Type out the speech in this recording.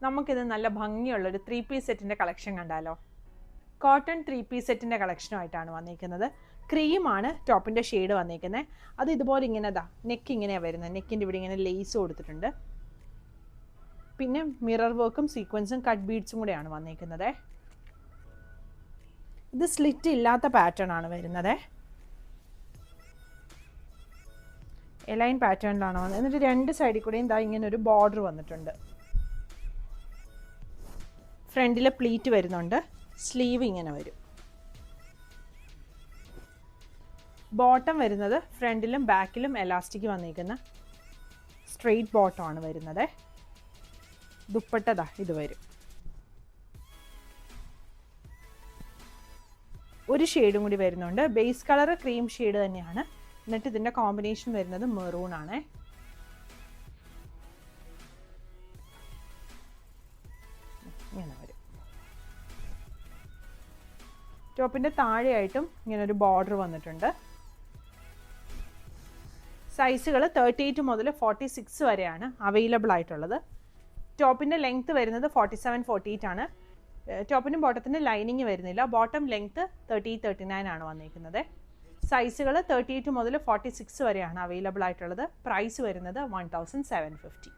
നമുക്കിത് നല്ല ഭംഗിയുള്ളൊരു 3 പീസ് സെറ്റിൻ്റെ കളക്ഷൻ കണ്ടാലോ. കോട്ടൺ 3 പീസ് സെറ്റിൻ്റെ കളക്ഷനുമായിട്ടാണ് വന്നിരിക്കുന്നത്. ക്രീമാണ് ടോപ്പിൻ്റെ ഷെയ്ഡ് വന്നിരിക്കുന്നത്. അത് ഇതുപോലെ ഇങ്ങനെ നെക്ക് ഇങ്ങനെയാണ് വരുന്നത്. നെക്കിൻ്റെ ഇവിടെ ഇങ്ങനെ ലേസ് കൊടുത്തിട്ടുണ്ട്. പിന്നെ മിറർ വർക്കും സീക്വൻസും കട്ട് ബീഡ്സും കൂടെയാണ് വന്നിരിക്കുന്നത്. ഇത് സ്ലിറ്റ് ഇല്ലാത്ത പാറ്റേൺ ആണ് വരുന്നത്. എലൈൻ പാറ്റേണിലാണ് വന്നത്. എന്നിട്ട് രണ്ട് സൈഡിൽ കൂടെയും ഇങ്ങനെ ഒരു ബോർഡർ വന്നിട്ടുണ്ട്. ഫ്രണ്ടിൽ പ്ലീറ്റ് വരുന്നുണ്ട്. സ്ലീവ് ഇങ്ങനെ വരും. ബോട്ടം വരുന്നത് ഫ്രണ്ടിലും ബാക്കിലും എലാസ്റ്റിക് വന്നിരിക്കുന്ന സ്ട്രെയിറ്റ് ബോട്ടമാണ് വരുന്നത്. ദുപ്പട്ട ഇത് വരും. ഒരു ഷെയ്ഡും കൂടി വരുന്നുണ്ട്. ബേസ് കളർ ക്രീം ഷെയ്ഡ് തന്നെയാണ്. എന്നിട്ട് ഇതിൻ്റെ കോമ്പിനേഷൻ വരുന്നത് മെറൂൺ ആണ്. ഇങ്ങനെ വരും. ടോപ്പിൻ്റെ താഴെയായിട്ടും ഇങ്ങനെ ഒരു ബോർഡർ വന്നിട്ടുണ്ട്. സൈസുകൾ 38 മുതൽ 46 വരെയാണ് അവൈലബിൾ ആയിട്ടുള്ളത്. ടോപ്പിൻ്റെ ലെങ്ത്ത് വരുന്നത് 47-48 ആണ്. ടോപ്പിനും ബോട്ടത്തിൻ്റെ ലൈനിങ് വരുന്നില്ല. ബോട്ടം ലെങ്ത്ത് 30-39 ആണ് വന്നിരിക്കുന്നത്. സൈസുകൾ 38 മുതൽ 46 വരെയാണ് അവൈലബിൾ ആയിട്ടുള്ളത്. പ്രൈസ് വരുന്നത് 1750.